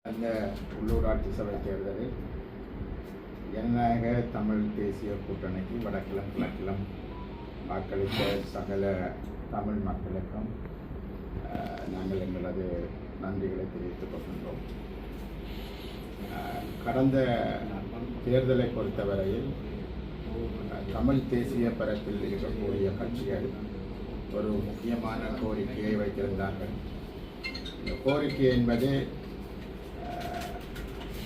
அந்த உள்ளூராட்சி சபை தேர்தலில் ஜனநாயக தமிழ் தேசிய கூட்டணிக்கு வடக்கிலும் கிழக்கிலும் வாக்களித்த சகல தமிழ் மக்களுக்கும் நாங்கள் எங்களது நன்றிகளை தெரிவித்துக் கொள்கின்றோம். கடந்த தேர்தலை பொறுத்தவரையில் தமிழ் தேசிய பரப்பில் இருக்கக்கூடிய கட்சிகள் ஒரு முக்கியமான கோரிக்கையை வைத்திருந்தார்கள். இந்த கோரிக்கை என்பது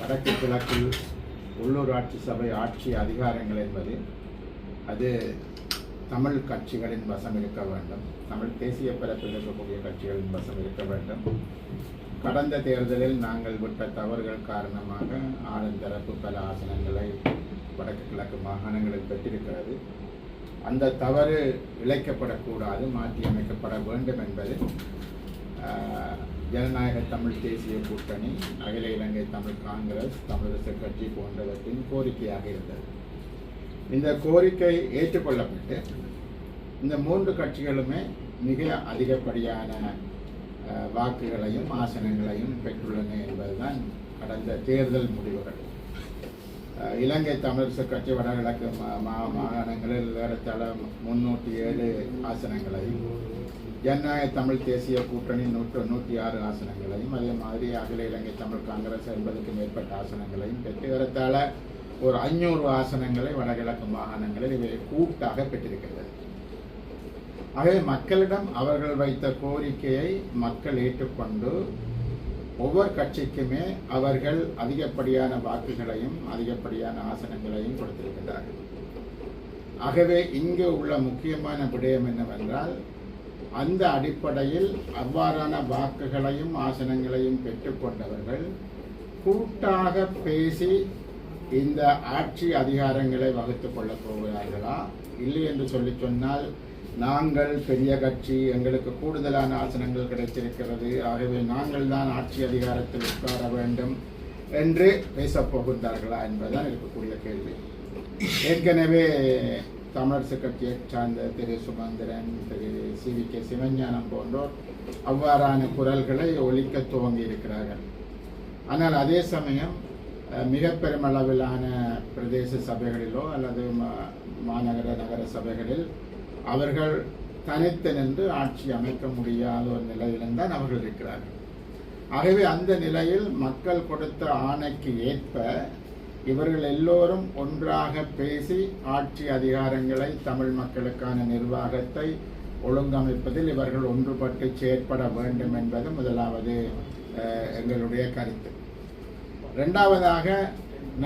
வடக்கு கிழக்கில் உள்ளூராட்சி சபை ஆட்சி அதிகாரங்கள் என்பது அது தமிழ் கட்சிகளின் வசம் இருக்க வேண்டும், தமிழ் தேசிய பரப்பில் இருக்கக்கூடிய கட்சிகளின் வசம் இருக்க வேண்டும். கடந்த தேர்தலில் நாங்கள் விட்ட தவறுகள் காரணமாக ஆளுந்தரப்பு பல ஆசனங்களை வடக்கு கிழக்கு மாகாணங்களில் பெற்றிருக்கிறது. அந்த தவறு இழைக்கப்படக்கூடாது, மாற்றியமைக்கப்பட வேண்டும் என்பது ஜனநாயக தமிழ் தேசிய கூட்டணி, அகில இலங்கை தமிழ் காங்கிரஸ், தமிழரசு கட்சி போன்றவற்றின் கோரிக்கையாக இருந்தது. இந்த கோரிக்கை ஏற்றுக்கொள்ளப்பட்டு இந்த மூன்று கட்சிகளுமே மிக அதிகப்படியான வாக்குகளையும் ஆசனங்களையும் பெற்றுள்ளன என்பதுதான் கடந்த தேர்தல் முடிவுகள். இலங்கை தமிழரசு கட்சி வடகிழக்கு மாகாணங்களில் ஏறத்தாழ 307 ஆசனங்களையும், ஜனநாயக தமிழ் தேசிய கூட்டணி 106 ஆசனங்களையும், அதே மாதிரி அகில இலங்கை தமிழ் காங்கிரஸ் 80க்கும் மேற்பட்ட ஆசனங்களையும் பெற்று ஏறத்தாழ ஒரு 500 ஆசனங்களை வடகிழக்கு மாகாணங்களில் இவை கூட்டாக பெற்றிருக்கிறது. ஆகவே மக்களிடம் அவர்கள் வைத்த கோரிக்கையை மக்கள் ஏற்றுக்கொண்டு ஒவ்வொரு கட்சிக்குமே அவர்கள் அதிகப்படியான வாக்குகளையும் அதிகப்படியான ஆசனங்களையும் கொடுத்திருக்கிறார்கள். ஆகவே இங்கு உள்ள முக்கியமான விடயம் என்னவென்றால், அந்த அடிப்படையில் அவ்வாறான வாக்குகளையும் ஆசனங்களையும் பெற்றுக்கொண்டவர்கள் கூட்டாக பேசி இந்த ஆட்சி அதிகாரங்களை வகுத்துக் கொள்ளப் போகிறார்களா, இல்லை என்று சொல்லி சொன்னால் நாங்கள் பெரிய கட்சி, எங்களுக்கு கூடுதலான ஆசனங்கள் கிடைத்திருக்கிறது, ஆகவே நாங்கள் தான் ஆட்சி அதிகாரத்தில் உட்கார வேண்டும் என்று பேசப்போகின்றார்களா என்பதுதான் இருக்கக்கூடிய கேள்வி. ஏற்கனவே தமிழரசு கட்சியை சார்ந்த திரு சுமந்திரன், திரு CVK சிவஞானம் போன்றோர் அவ்வாறான குரல்களை ஒலிக்க துவங்கி இருக்கிறார்கள். ஆனால் அதே சமயம் மிக பெருமளவிலான பிரதேச சபைகளிலோ அல்லது மாநகர நகர சபைகளில் அவர்கள் தனித்து நின்று ஆட்சி அமைக்க முடியாத ஒரு நிலையில்தான் அவர்கள் இருக்கிறார்கள். ஆகவே அந்த நிலையில் மக்கள் கொடுத்த ஆணைக்கு ஏற்ப இவர்கள் எல்லோரும் ஒன்றாக பேசி ஆட்சி அதிகாரங்களை, தமிழ் மக்களுக்கான நிர்வாகத்தை ஒழுங்கமைப்பதில் இவர்கள் ஒன்றுபட்டு செயற்பட வேண்டும் என்பது முதலாவது எங்களுடைய கருத்து. இரண்டாவதாக,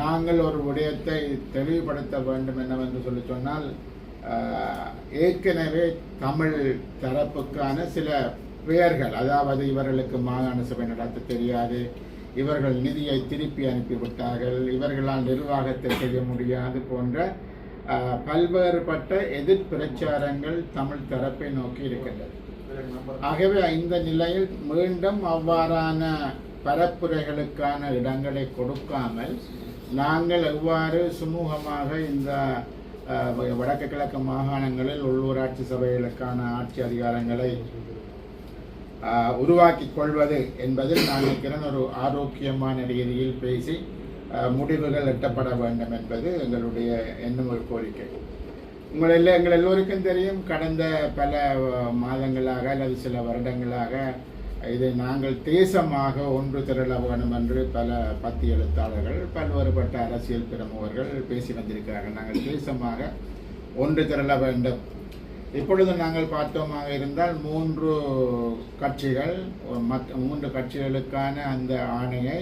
நாங்கள் ஒரு விடயத்தை தெளிவுபடுத்த வேண்டும் என்னவென்று சொல்லி சொன்னால், ஏற்கனவே தமிழ் தரப்புக்கான சில பெயர்கள், அதாவது இவர்களுக்கு மாகாண சபை நடத்த தெரியாது, இவர்கள் நிதியை திருப்பி அனுப்பிவிட்டார்கள், இவர்களால் நிர்வாகத்தை செய்ய முடியாது போன்ற பல்வேறுபட்ட எதிர் பிரச்சாரங்கள் தமிழ் தரப்பை நோக்கி இருக்கின்றது. ஆகவே இந்த நிலையில் மீண்டும் அவ்வாறான பரப்புரைகளுக்கான இடங்களை கொடுக்காமல் நாங்கள் எவ்வாறு சுமூகமாக இந்த வடக்கு கிழக்கு மாகாணங்களில் உள்ளூராட்சி சபைகளுக்கான ஆட்சி அதிகாரங்களை உருவாக்கி கொள்வது என்பதில் நான் நினைக்கிறேன் ஒரு ஆரோக்கியமான ரீதியில் பேசி முடிவுகள் எட்டப்பட வேண்டும் என்பது எங்களுடைய இன்னும் ஒரு கோரிக்கை. எங்கள் எல்லோருக்கும் தெரியும், கடந்த பல மாதங்களாக அல்லது சில வருடங்களாக இதை நாங்கள் தேசமாக ஒன்று திரள வேண்டும் என்று பல பத்தி எழுத்தாளர்கள், பல்வேறுபட்ட அரசியல் பிரமுகர்கள் பேசி வந்திருக்கிறார்கள். நாங்கள் தேசமாக ஒன்று திரள வேண்டும். இப்பொழுது நாங்கள் பார்த்தோமாக இருந்தால் 3 கட்சிகள், 3 கட்சிகளுக்கான அந்த ஆணையை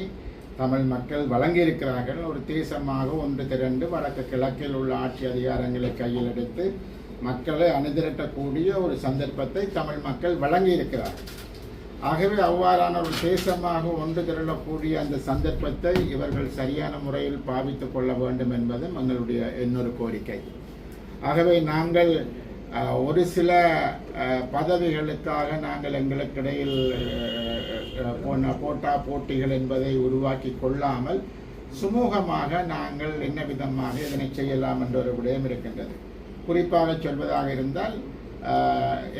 தமிழ் மக்கள் வழங்கியிருக்கிறார்கள். ஒரு தேசமாக ஒன்று திரண்டு வடக்கு கிழக்கில் உள்ள ஆட்சி அதிகாரங்களை கையில் எடுத்து மக்களை அணிதிரட்டக்கூடிய ஒரு சந்தர்ப்பத்தை தமிழ் மக்கள் வழங்கியிருக்கிறார்கள். ஆகவே அவ்வாறான ஒரு தேசமாக ஒன்று திரளக்கூடிய அந்த சந்தர்ப்பத்தை இவர்கள் சரியான முறையில் பாவித்துக் கொள்ள வேண்டும் என்பதும் எங்களுடைய இன்னொரு கோரிக்கை. ஆகவே நாங்கள் ஒரு சில பதவிகளுக்காக நாங்கள் எங்களுக்கிடையில் போட்டா போட்டிகள் என்பதை உருவாக்கி கொள்ளாமல் சுமூகமாக நாங்கள் என்ன விதமாக இதனை செய்யலாம் என்ற ஒரு விடயம் இருக்கின்றது. குறிப்பாக சொல்வதாக இருந்தால்,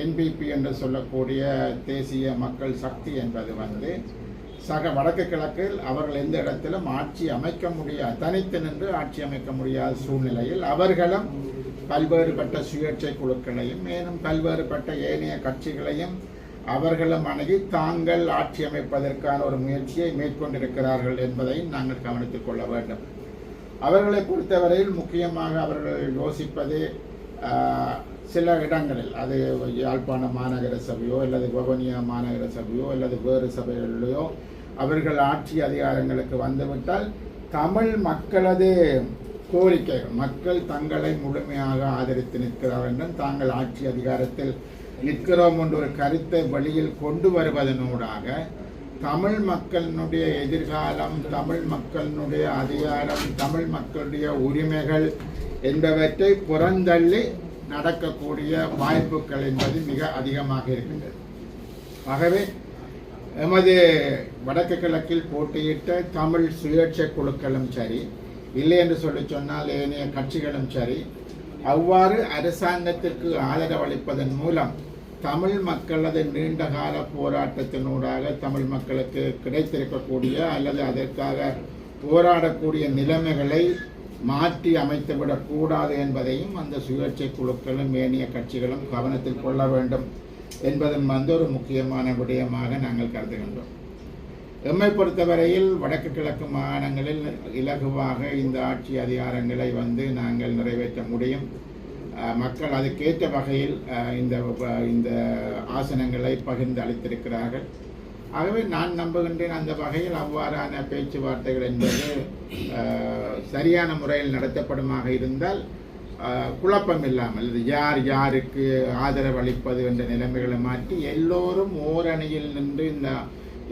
NPP என்று சொல்லக்கூடிய தேசிய மக்கள் சக்தி என்பது சக வடக்கு கிழக்கில் அவர்கள் எந்த இடத்திலும் ஆட்சி அமைக்க முடியாது, தனித்து நின்று ஆட்சி அமைக்க முடியாத சூழ்நிலையில் அவர்களும் பல்வேறுபட்ட சுயேட்சை குழுக்களையும் மேலும் பல்வேறுபட்ட ஏனைய கட்சிகளையும் அவர்களும் அணுகி தாங்கள் ஆட்சி அமைப்பதற்கான ஒரு முயற்சியை மேற்கொண்டிருக்கிறார்கள் என்பதை நாங்கள் கவனித்துக் கொள்ள வேண்டும். அவர்களை பொறுத்தவரையில் முக்கியமாக அவர்கள் யோசிப்பது சில இடங்களில், அது யாழ்ப்பாண மாநகர சபையோ அல்லது வவுனியா மாநகர சபையோ அல்லது வேறு சபைகளிலேயோ அவர்கள் ஆட்சி அதிகாரங்களுக்கு வந்துவிட்டால் தமிழ் மக்களது கோரிக்கைகள், மக்கள் தங்களை முழுமையாக ஆதரித்து நிற்கிறார்கள் என்றும் தாங்கள் ஆட்சி அதிகாரத்தில் நிற்கிறோம் என்ற ஒரு கருத்தை வெளியில் கொண்டு வருவதனூடாக தமிழ் மக்களினுடைய எதிர்காலம், தமிழ் மக்களினுடைய அதிகாரம், தமிழ் மக்களுடைய உரிமைகள் என்பவற்றை புறந்தள்ளி நடக்கக்கூடிய வாய்ப்புகள் என்பது மிக அதிகமாக இருக்கின்றது. ஆகவே எமது வடக்கு கிழக்கில் போட்டியிட்ட தமிழ் சுயேட்சை குழுக்களும் சரி, இல்லை என்று சொல்லி சொன்னால் ஏனைய கட்சிகளும் சரி, அவ்வாறு அரசாங்கத்திற்கு ஆதரவளிப்பதன் மூலம் தமிழ் மக்களது நீண்டகால போராட்டத்தினூடாக தமிழ் மக்களுக்கு கிடைத்திருக்கக்கூடிய அல்லது அதற்காக போராடக்கூடிய நிலைமைகளை மாற்றி அமைத்துவிடக்கூடாது என்பதையும் அந்த சுயேட்சை குழுக்களும் ஏனைய கட்சிகளும் கவனத்தில் கொள்ள வேண்டும் என்பதும் ஒரு முக்கியமான விடயமாக நாங்கள் கருதுகின்றோம். எம்மை பொறுத்தவரையில் வடக்கு கிழக்கு மாகாணங்களில் இலகுவாக இந்த ஆட்சி அதிகாரங்களை நாங்கள் நிறைவேற்ற முடியும். மக்கள் அதுக்கேற்ற வகையில் இந்த ஆசனங்களை பகிர்ந்து அளித்திருக்கிறார்கள். ஆகவே நான் நம்புகின்றேன் அந்த வகையில் அவ்வாறான பேச்சுவார்த்தைகள் என்பது சரியான முறையில் நடத்தப்படுமாக இருந்தால் குழப்பம் இல்லாமல் இது யார் யாருக்கு ஆதரவு அளிப்பது என்ற நிலைமைகளை மாற்றி எல்லோரும் ஓரணியில் நின்று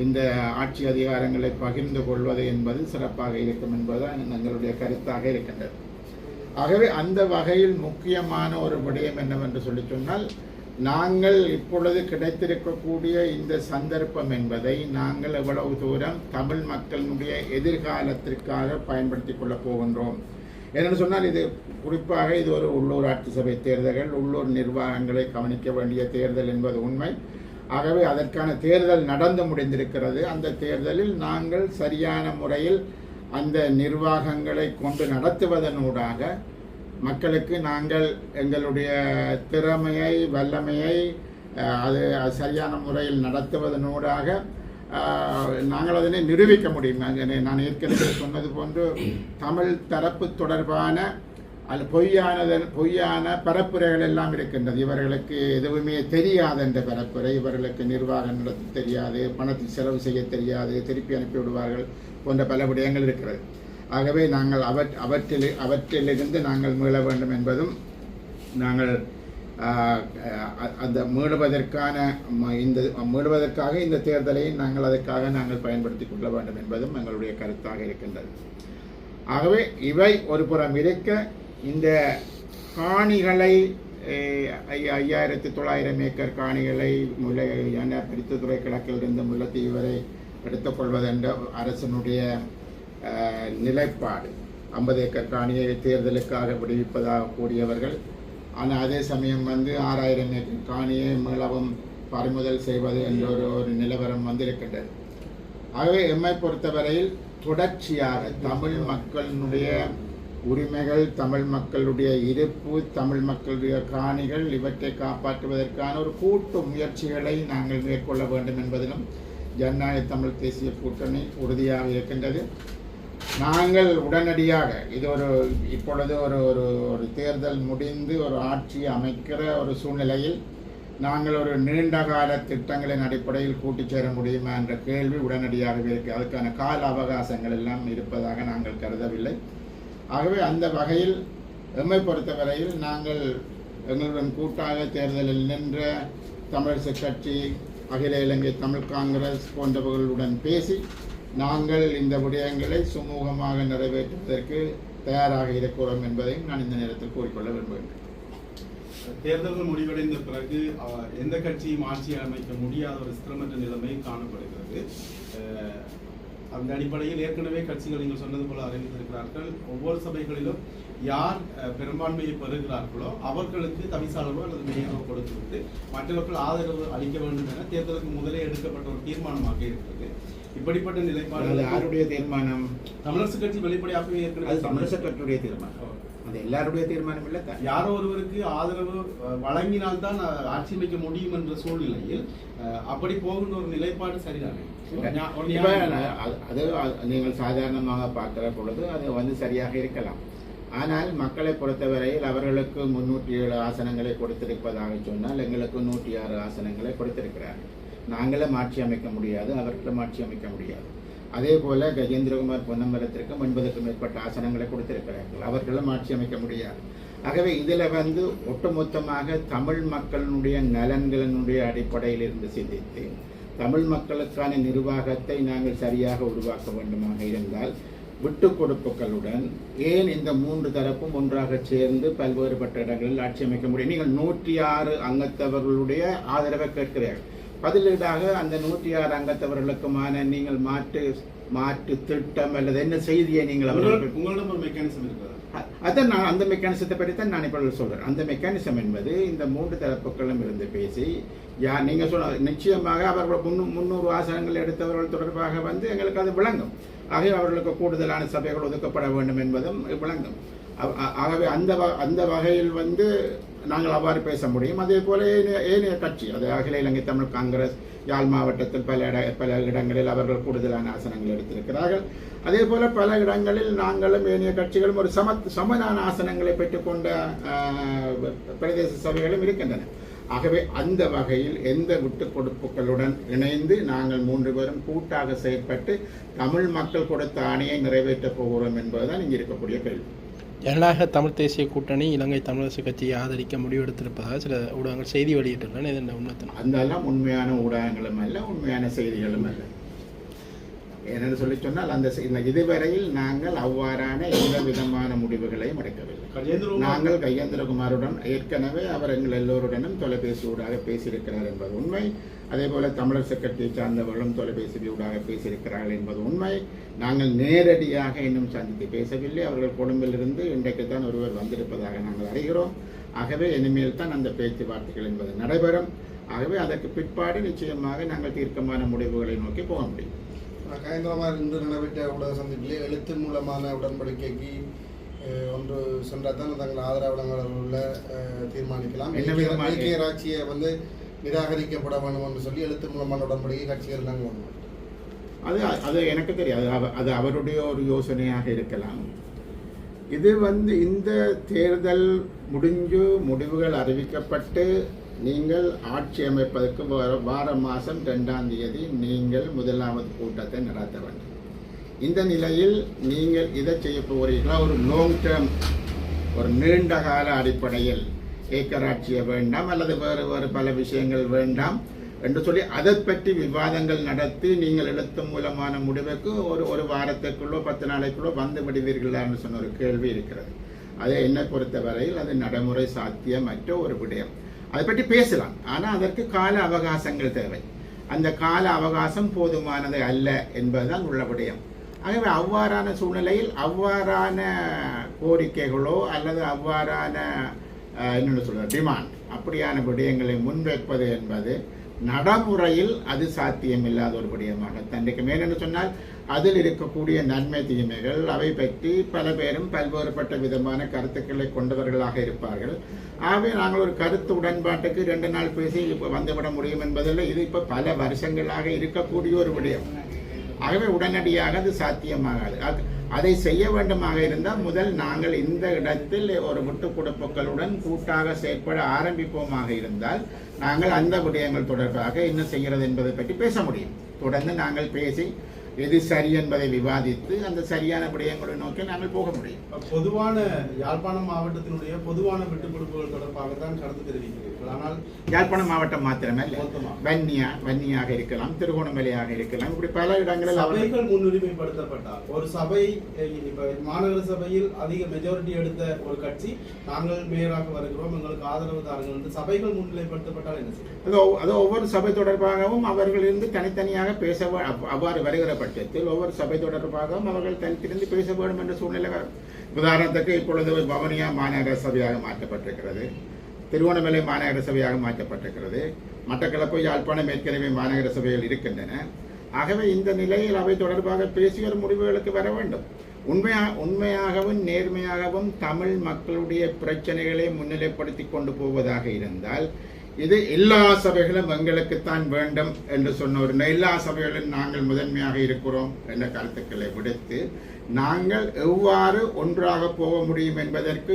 இந்த ஆட்சி அதிகாரங்களை பகிர்ந்து கொள்வது என்பது சிறப்பாக இருக்கும் என்பதுதான் எங்களுடைய கருத்தாக இருக்கின்றது. ஆகவே அந்த வகையில் முக்கியமான ஒரு விடயம் என்னவென்று சொல்லி சொன்னால், நாங்கள் இப்பொழுது கிடைத்திருக்கக்கூடிய இந்த சந்தர்ப்பம் என்பதை நாங்கள் எவ்வளவு தூரம் தமிழ் மக்களுடைய எதிர்காலத்திற்காக பயன்படுத்தி கொள்ளப் போகின்றோம் என்று சொன்னால், இது குறிப்பாக இது ஒரு உள்ளூராட்சி சபை தேர்தல்கள், உள்ளூர் நிர்வாகங்களை கவனிக்க வேண்டிய தேர்தல் என்பது உண்மை. ஆகவே அதற்கான தேர்தல் நடந்து முடிந்திருக்கிறது. அந்த தேர்தலில் நாங்கள் சரியான முறையில் அந்த நிர்வாகங்களை கொண்டு நடத்துவதனூடாக மக்களுக்கு நாங்கள் எங்களுடைய திறமையை, வல்லமையை அது சரியான முறையில் நடத்துவதனூடாக நாங்கள் அதனை நிரூபிக்க முடியும். நான் ஏற்கனவே சொன்னது போன்று தமிழ் தரப்பு தொடர்பான பொய்யான பரப்புரைகள் எல்லாம் இருக்கின்றது. இவர்களுக்கு எதுவுமே தெரியாது என்ற பரப்புரை, இவர்களுக்கு நிர்வாகம் நடத்த தெரியாது, பணத்தை செலவு செய்ய தெரியாது, திருப்பி அனுப்பிவிடுவார்கள் போன்ற பல விடயங்கள் இருக்கிறது. ஆகவே நாங்கள் அவற்றிலிருந்து நாங்கள் மீள வேண்டும் என்பதும், நாங்கள் அந்த மீளுவதற்காக இந்த தேர்தலை நாங்கள் பயன்படுத்தி கொள்ள வேண்டும் என்பதும் எங்களுடைய கருத்தாக இருக்கின்றது. ஆகவே இவை ஒரு புறம் இருக்க, இந்த காணிகளை 5900 ஏக்கர் காணிகளை பருத்தித்துறை கிழக்கிலிருந்து முல்லைத்தீவு வரை எடுத்துக்கொள்வது என்ற அரசனுடைய நிலைப்பாடு. 50 ஏக்கர் காணியை தேர்தலுக்காக விடுவிப்பதாக கூடியவர்கள், ஆனால் அதே சமயம் 6000 ஏக்கர் காணியை மீளவும் பறிமுதல் செய்வது என்ற ஒரு நிலவரம் இருக்கின்றது. ஆகவே எம்மை பொறுத்தவரையில் தொடர்ச்சியாக தமிழ் மக்களுடைய உரிமைகள், தமிழ் மக்களுடைய இருப்பு, தமிழ் மக்களுடைய காணிகள் இவற்றை காப்பாற்றுவதற்கான ஒரு கூட்டு முயற்சிகளை நாங்கள் மேற்கொள்ள வேண்டும் என்பதிலும் ஜனநாயக தமிழ் தேசிய கூட்டணி உறுதியாக இருக்கின்றது. நாங்கள் உடனடியாக இப்பொழுது ஒரு தேர்தல் முடிந்து ஒரு ஆட்சி அமைக்கிற ஒரு சூழ்நிலையில் நாங்கள் ஒரு நீண்டகால திட்டங்களின் அடிப்படையில் கூட்டிச் சேர முடியுமா என்ற கேள்வி உடனடியாகவே இருக்கு. அதுக்கான கால அவகாசங்கள் எல்லாம் இருப்பதாக நாங்கள் கருதவில்லை. ஆகவே அந்த வகையில் எம்மை பொறுத்தவரையில் நாங்கள் எங்களுடன் கூட்டாக தேர்தலில் நின்ற தமிழிசை கட்சி, அகில இலங்கை தமிழ் காங்கிரஸ் போன்றவர்களுடன் பேசி நாங்கள் இந்த விடயங்களை சுமூகமாக நிறைவேற்றுவதற்கு தயாராக இருக்கிறோம் என்பதையும் நான் இந்த நேரத்தில் கூறிக்கொள்ள விரும்புகிறேன். தேர்தல்கள் முடிவடைந்த பிறகு எந்த கட்சியும் ஆட்சி அமைக்க முடியாத ஒரு சிரமற்ற நிலைமை காணப்படுகிறது. அந்த அடிப்படையில் ஏற்கனவே கட்சிகள் நீங்கள் சொன்னது போல அறிவித்திருக்கிறார்கள், ஒவ்வொரு சபைகளிலும் யார் பெரும்பான்மையை பெறுகிறார்களோ அவர்களுக்கு தவிசாளரோ அல்லது மேயரோ கொடுத்துவிட்டு மற்றவர்கள் ஆதரவு அளிக்க வேண்டும் என தேர்தலுக்கு முதலே எடுக்கப்பட்ட ஒரு தீர்மானமாக இருக்கிறது. இப்படிப்பட்ட அது நிலைப்பாடு யாருடைய தீர்மானம்? தமிழரசு கட்சி வெளிப்படையாகவே அது தமிழரசு கட்சியுடைய தீர்மானம். அது எல்லாருடைய தீர்மானம் இல்லை. யாரோ ஒருவருக்கு ஆதரவு வழங்கினால்தான் ஆட்சி அமைக்க முடியும் என்ற சூழ்நிலையில் அப்படி போகின்ற ஒரு நிலைப்பாடு சரிதானே? அது நீங்கள் சாதாரணமாக பார்க்கிற பொழுது அது வந்து சரியாக இருக்கலாம். ஆனால் மக்களை பொறுத்தவரையில் அவர்களுக்கு 307 ஆசனங்களை கொடுத்திருப்பதாக சொன்னால் எங்களுக்கு 106 ஆசனங்களை கொடுத்திருக்கிறார்கள். நாங்களும் ஆட்சி அமைக்க முடியாது, அவர்களும் ஆட்சி அமைக்க முடியாது. அதே போல கஜேந்திரகுமார் பொன்னம்பலத்திற்கு 80க்கும் மேற்பட்ட ஆசனங்களை கொடுத்திருக்கிறார்கள், அவர்களும் ஆட்சி அமைக்க முடியாது. ஆகவே இதில் வந்து ஒட்டுமொத்தமாக தமிழ் மக்களினுடைய நலன்களினுடைய அடிப்படையில் இருந்து சிந்தித்து தமிழ் மக்களுக்கான நிர்வாகத்தை நாங்கள் சரியாக உருவாக்க வேண்டுமாக இருந்தால் விட்டு கொடுப்புகளுடன் ஏன் இந்த 3 தரப்பும் ஒன்றாக சேர்ந்து பல்வேறுபட்ட இடங்களில் ஆட்சி அமைக்க முடியும்? நீங்கள் 106 அங்கத்தவர்களுடைய ஆதரவை கேட்கிறீர்கள். பதிலீடாக அந்த 106 அங்கத்தவர்களுக்குமான நீங்கள் மாற்று திட்டம் அல்லது என்ன செய்தியை நீங்கள் உங்களிடம் ஒரு மெக்கானிசம் இருக்கிறது. அதான் நான் அந்த மெக்கானிசத்தை பற்றி தான் நான் இப்போ சொல்கிறேன். அந்த மெக்கானிசம் என்பது இந்த 3 தரப்புகளும் இருந்து பேசி நீங்கள் சொன்ன நிச்சயமாக அவர்கள் 300 ஆசனங்கள் எடுத்தவர்கள் தொடர்பாக வந்து எங்களுக்கு அது விளங்கும். ஆகவே அவர்களுக்கு கூடுதலான சபைகள் ஒதுக்கப்பட வேண்டும் என்பதும் விளங்கும். ஆகவே அந்த வகையில் வந்து நாங்கள் அவ்வாறு பேச முடியும். அதே போல ஏனைய கட்சி, அது அகில இலங்கை தமிழ் காங்கிரஸ் யாழ் மாவட்டத்தில் பல இடங்களில் அவர்கள் கூடுதலான ஆசனங்கள் எடுத்திருக்கிறார்கள். அதே போல பல இடங்களில் நாங்களும் ஏனைய கட்சிகளும் ஒரு சமதான ஆசனங்களை பெற்றுக்கொண்ட பிரதேச சபைகளும் இருக்கின்றன. ஆகவே அந்த வகையில் எந்த விட்டு கொடுப்புகளுடன் இணைந்து நாங்கள் 3 பேரும் கூட்டாக செயற்பட்டு தமிழ் மக்கள் கொடுத்த ஆணையை நிறைவேற்றப் போகிறோம் என்பதுதான் இங்கே இருக்கக்கூடிய கேள்வி. ஜனநாயக தமிழ் தேசிய கூட்டணி இலங்கை தமிழரசு கட்சியை ஆதரிக்க முடிவெடுத்திருப்பதாக சில ஊடகங்கள் செய்தி வெளியிட்டுள்ளன. இது உண்மைத்தனம்? அதெல்லாம் உண்மையான ஊடகங்களும் அல்ல, உண்மையான செய்திகளும் அல்ல. ஏனென்று சொல்லி சொன்னால் அந்த இதுவரையில் நாங்கள் அவ்வாறான எந்த விதமான முடிவுகளையும் எடுக்கவில்லை. நாங்கள் கஜேந்திரகுமாருடன் ஏற்கனவே அவர் எங்கள் எல்லோருடனும் தொலைபேசி ஊடாக பேசியிருக்கிறார் என்பது உண்மை. அதே போல தமிழரசு கட்சியை சார்ந்தவர்களும் தொலைபேசி ஊடாக பேசியிருக்கிறார்கள் என்பது உண்மை. நாங்கள் நேரடியாக இன்னும் சந்தித்து பேசவில்லை. அவர்கள் கொழும்பிலிருந்து இன்றைக்கு தான் ஒருவர் வந்திருப்பதாக நாங்கள் அறிகிறோம். ஆகவே இனிமேல் தான் அந்த பேச்சுவார்த்தைகள் என்பது நடைபெறும். ஆகவே அதற்கு பிற்பாடு நிச்சயமாக நாங்கள் தீர்க்கமான முடிவுகளை நோக்கி போக முடியும். கஜேந்திரகுமார் இன்று நடைபெற்ற ஊடக சந்திப்பிலே எழுத்து மூலமான உடன்படிக்கைக்கு ஒன்று சென்றால் தான் தங்கள் ஆதரவாளர்களை தீர்மானிக்கலாம். ஆட்சியை வந்து நிராகரிக்கப்பட வேண்டும் என்று சொல்லி எழுத்து மூலமான உடன்படிக்கை கட்சிகள் நாங்கள் அது எனக்கு தெரியாது. அது அவருடைய ஒரு யோசனையாக இருக்கலாம். இது வந்து இந்த தேர்தல் முடிஞ்சு முடிவுகள் அறிவிக்கப்பட்டு நீங்கள் ஆட்சி அமைப்பதற்கு வார மாதம் 2ஆம் தேதி நீங்கள் 1வது கூட்டத்தை நடத்த வேண்டும். இந்த நிலையில் நீங்கள் இதை செய்ய போகிறீர்களா? ஒரு லாங் டேர்ம், ஒரு நீண்ட கால அடிப்படையில் ஏக்கராட்சியை வேண்டாம் அல்லது வேறு பல விஷயங்கள் வேண்டாம் என்று சொல்லி அதை பற்றி விவாதங்கள் நடத்தி நீங்கள் எழுத்து மூலமான முடிவுக்கு ஒரு வாரத்திற்குள்ளோ 10 நாளைக்குள்ளோ வந்து விடுவீர்களான்னு சொன்ன ஒரு கேள்வி இருக்கிறது. அதை என்னை பொறுத்தவரையில் அது நடைமுறை சாத்தியமற்ற ஒரு விடயம். அதை பற்றி பேசலாம், ஆனால் அதற்கு கால அவகாசங்கள் தேவை. அந்த கால அவகாசம் போதுமானது அல்ல என்பதுதான் உள்ள விடயம். ஆகவே அவ்வாறான சூழ்நிலையில் அவ்வாறான கோரிக்கைகளோ அல்லது அவ்வாறான என்னென்னு சொல்ற டிமாண்ட் அப்படியான விடயங்களை முன்வைப்பது என்பது நடைமுறையில் அது சாத்தியமில்லாத ஒரு விடயமாக தண்டிக்கும். ஏனென்று சொன்னால் அதில் இருக்கக்கூடிய நன்மை தீமைகள் அவை பற்றி பல பேரும் பல்வேறுபட்ட விதமான கருத்துக்களை கொண்டவர்களாக இருப்பார்கள். ஆகவே நாங்கள் ஒரு கருத்து உடன்பாட்டுக்கு 2 நாள் பேசி இப்போ வந்துவிட முடியும் என்பதில் இது இப்போ பல வருஷங்களாக இருக்கக்கூடிய ஒரு விடயம். ஆகவே உடனடியாக அது சாத்தியமாகாது. அதை செய்ய வேண்டுமாக இருந்தால் முதல் நாங்கள் இந்த இடத்தில் ஒரு விட்டு கொடுப்புகளுடன் கூட்டாக செயற்பட ஆரம்பிப்போமாக இருந்தால் நாங்கள் அந்த விடயங்கள் தொடர்பாக என்ன செய்கிறது என்பதை பற்றி பேச முடியும். தொடர்ந்து நாங்கள் பேசி எது சரி என்பதை விவாதித்து அந்த சரியான விடயங்களை நோக்கி நாங்கள் போக முடியும். பொதுவான யாழ்ப்பாணம் மாவட்டத்தினுடைய பொதுவான விட்டுக் கொடுப்புகள் தொடர்பாக தான் கருத்து தெரிவிக்கிறீர்கள். ஆனால் யாழ்ப்பாணம் மாவட்டம் மாத்திரமல்ல, வன்னியாக இருக்கலாம், திருகோணமலையாக இருக்கலாம், இப்படி பல இடங்களில் சபைகள் முன்னுரிமைப்படுத்தப்பட்டால் ஒரு சபை மாநகர சபையில் அதிக மெஜாரிட்டி எடுத்த ஒரு கட்சி நாங்கள் மேயராக வருகிறோம், எங்களுக்கு ஆதரவு தாருங்கள் என்று சபைகள் முன்னிலைப்படுத்தப்பட்டால் என்ன செய்யும்? அது ஒவ்வொரு சபை தொடர்பாகவும் அவர்களிருந்து தனித்தனியாக பேச அவ்வாறு வருகிற பட்சத்தில் ஒவ்வொரு சபை தொடர்பாகவும் அவர்கள் தனித்திருந்து பேச வேண்டும் என்ற சூழ்நிலை வரும். உதாரணத்துக்கு இப்பொழுது வவுனியா மாநகர சபையாக மாற்றப்பட்டிருக்கிறது, திருவண்ணாமலை மாநகர சபையாக மாற்றப்பட்டிருக்கிறது, மட்டக்களப்பு யாழ்ப்பாணம் ஏற்கனவே மாநகர சபைகள் இருக்கின்றன. ஆகவே இந்த நிலையில் அவை தொடர்பாக பேசி ஒரு முடிவுகளுக்கு வர வேண்டும். உண்மையாகவும் நேர்மையாகவும் தமிழ் மக்களுடைய பிரச்சனைகளை முன்னிலைப்படுத்தி கொண்டு போவதாக இருந்தால் இது எல்லா சபைகளும் எங்களுக்குத்தான் வேண்டும் என்று சொன்ன ஒரு எல்லா சபைகளிலும் நாங்கள் முதன்மையாக இருக்கிறோம் என்ற கருத்துக்களை விடுத்து நாங்கள் எவ்வாறு ஒன்றாக போக முடியும் என்பதற்கு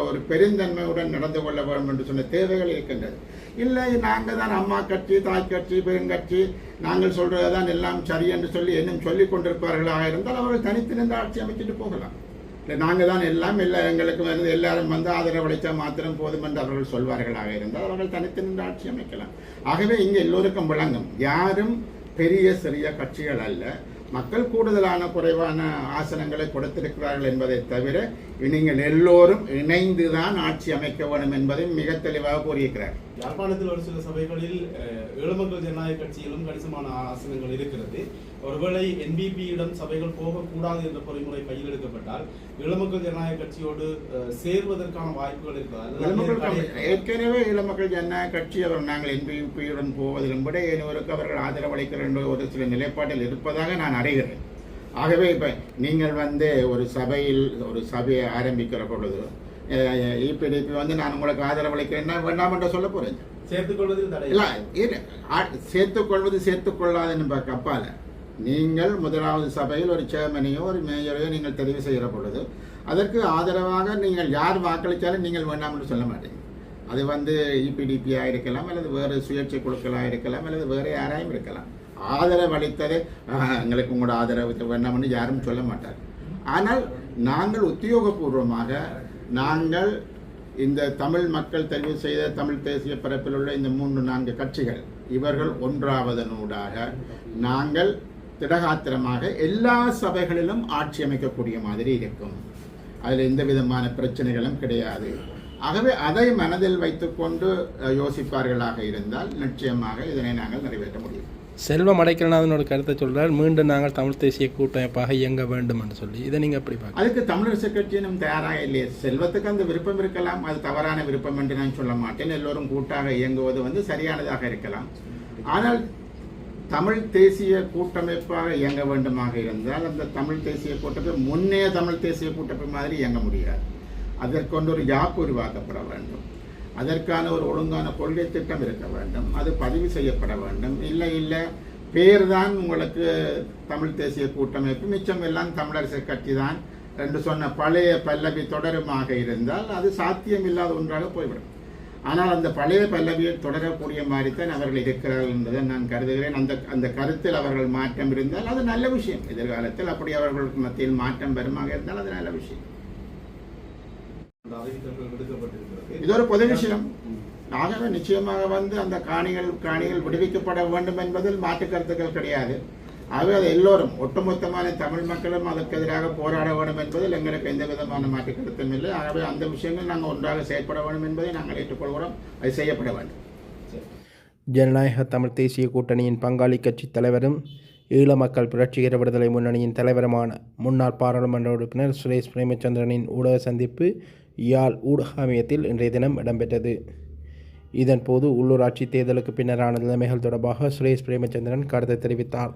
ஒரு பெருந்தன்மையுடன் நடந்து கொள்ள வேண்டும் என்று சொன்ன தேவைகள் இருக்கின்றது. இல்லை நாங்கள் தான் அம்மா கட்சி, தாய் கட்சி, பெருங்கட்சி, நாங்கள் சொல்றதுதான் எல்லாம் சரி என்று சொல்லி இன்னும் சொல்லிக் கொண்டிருப்பார்களாக இருந்தால் அவர்கள் தனித்து நின்று ஆட்சி அமைச்சிட்டு போகலாம். இல்லை நாங்கள் தான் எல்லாம் எங்களுக்கு வந்து எல்லாரும் வந்து ஆதரவளித்தா மாத்திரம் போதும் என்று அவர்கள் சொல்வார்களாக இருந்தால் அவர்கள் தனித்து நின்று ஆட்சி அமைக்கலாம். ஆகவே இங்கே எல்லோருக்கும் விளங்கும், யாரும் பெரிய சிறிய கட்சிகள் அல்ல. மக்கள் கூடுதலான குறைவான ஆசனங்களை கொடுத்திருக்கிறார்கள் என்பதை தவிர நீங்கள் எல்லோரும் இணைந்துதான் ஆட்சி அமைக்க வேண்டும் என்பதை மிக தெளிவாக கூறியிருக்கிறார். யாழ்ப்பாணத்தில் ஒரு சில சபைகளில் ஈழமக்கள் ஜனநாயக கட்சியிலும் கணிசமான ஆசனங்கள் இருக்கிறது. ஒருவேளை என்பிபியிடம் சபைகள் போகக்கூடாது என்ற பொறிமுறை கையில் எடுக்கப்பட்டால் ஈழமக்கள் ஜனநாயக கட்சியோடு சேர்வதற்கான வாய்ப்புகள் இருக்கிறது. ஏற்கனவே ஈழமக்கள் ஜனநாயக கட்சி அவர் நாங்கள் என்பிபியுடன் போவதிலும் விட ஏனோருக்கு அவர்கள் ஆதரவளிக்கிற என்ற ஒரு சில நிலைப்பாட்டில் இருப்பதாக நான் அறிகிறேன். ஆகவே இப்போ நீங்கள் வந்து ஒரு சபையை ஆரம்பிக்கிற பொழுது இபிடிபி வந்து நான் உங்களுக்கு ஆதரவளிக்கிறேன்னா வேண்டாம் என்று சொல்ல போறேன். சேர்த்துக்கொள்ளாதுன்னு அப்பால நீங்கள் முதலாவது சபையில் ஒரு சேர்மனையோ ஒரு மேயரையோ நீங்கள் தெரிவு செய்கிற பொழுது அதற்கு ஆதரவாக நீங்கள் யார் வாக்களித்தாலும் நீங்கள் வேண்டாம் என்று சொல்ல மாட்டீங்க. அது வந்து இபிடிபியாக இருக்கலாம், அல்லது வேறு சுயேட்சை குழுக்களாக இருக்கலாம், அல்லது வேறு யாராயும் இருக்கலாம். ஆதரவு அளித்தது எங்களுக்கு உங்களோட ஆதரவு வேண்டாம்னு யாரும் சொல்ல மாட்டார். ஆனால் நாங்கள் உத்தியோகபூர்வமாக நாங்கள் இந்த தமிழ் மக்கள் தெரிவு செய்த தமிழ் தேசிய பரப்பில் உள்ள இந்த 3-4 கட்சிகள் இவர்கள் ஒன்றாவதனூடாக நாங்கள் திடகாத்திரமாக எல்லா சபைகளிலும் ஆட்சி அமைக்கக்கூடிய மாதிரி இருக்கும். அதில் எந்த விதமான பிரச்சனைகளும் கிடையாது. ஆகவே அதை மனதில் வைத்துக்கொண்டு யோசிப்பார்களாக இருந்தால் நிச்சயமாக இதனை நாங்கள் நிறைவேற்ற முடியும். செல்வம் அடைக்கலநாதனோட கருத்தை சொல்றார், மீண்டும் நாங்கள் தமிழ் தேசிய கூட்டமைப்பாக இயங்க வேண்டும் என்று சொல்லி. இதை நீங்க எப்படி பார்க்க? அதுக்கு தமிழரசு கட்சியினும் தயாராக இல்லையே. செல்வத்துக்கு அந்த விருப்பம் இருக்கலாம், அது தவறான விருப்பம் என்று நான் சொல்ல மாட்டேன். எல்லோரும் கூட்டாக இயங்குவது வந்து சரியானதாக இருக்கலாம். ஆனால் தமிழ் தேசிய கூட்டமைப்பாக இயங்க வேண்டுமாக இருந்தால் அந்த தமிழ் தேசிய கூட்டமைப்பு முன்னைய தமிழ் தேசிய கூட்டமைப்பு மாதிரி இயங்க முடியாது. அதற்கொண்டு ஒரு யாப்பு உருவாக்கப்பட வேண்டும். அதற்கான ஒரு ஒழுங்கான கொள்கை திட்டம் இருக்க வேண்டும். அது பதிவு செய்யப்பட வேண்டும். இல்லை பேர் தான் உங்களுக்கு தமிழ் தேசிய கூட்டமைப்பு, மிச்சம் எல்லாம் தமிழரசு கட்சி தான் என்று சொன்ன பழைய பல்லவி தொடருமாக இருந்தால் அது சாத்தியம் இல்லாத ஒன்றாக போய்விடும். ஆனால் அந்த பழைய பல்லவியை தொடரக்கூடிய மாதிரி தான் அவர்கள் இருக்கிறார்கள் என்பதை நான் கருதுகிறேன். அந்த கருத்தில் அவர்கள் மாற்றம் இருந்தால் அது நல்ல விஷயம். எதிர்காலத்தில் அப்படி அவர்களுக்கு மத்தியில் மாற்றம் வருமாக இருந்தால் அது நல்ல விஷயம். இது ஒரு பொது விஷயம். ஆகவே நிச்சயமாக வந்து அந்த காணிகள் விடுவிக்கப்பட வேண்டும் என்பதில் மாற்று கருத்துக்கள் கிடையாது. ஆகவே அது எல்லோரும் ஒட்டுமொத்தமான தமிழ் மக்களும் அதற்கு எதிராக போராட வேண்டும் என்பதில் எங்களுக்கு எந்த விதமான மாற்று கருத்தும் இல்லை. ஆகவே அந்த விஷயங்கள் நாங்கள் ஒன்றாக செயற்பட வேண்டும் என்பதை நாங்கள் ஏற்றுக்கொள்கிறோம். அது செய்யப்பட வேண்டும். ஜனநாயக தமிழ் தேசிய கூட்டணியின் பங்காளி கட்சி தலைவரும் ஈழ மக்கள் புரட்சிகர விடுதலை முன்னணியின் தலைவருமான முன்னாள் பாராளுமன்ற உறுப்பினர் சுரேஷ் பிரேமச்சந்திரனின் ஊடக சந்திப்பு யாழ் ஊடகமையத்தில் இன்றைய தினம் இடம்பெற்றது. இதன்போது உள்ளூராட்சி தேர்தலுக்கு பின்னரான நிலைமைகள் தொடர்பாக சுரேஷ் பிரேமச்சந்திரன் கருத்து தெரிவித்தார்.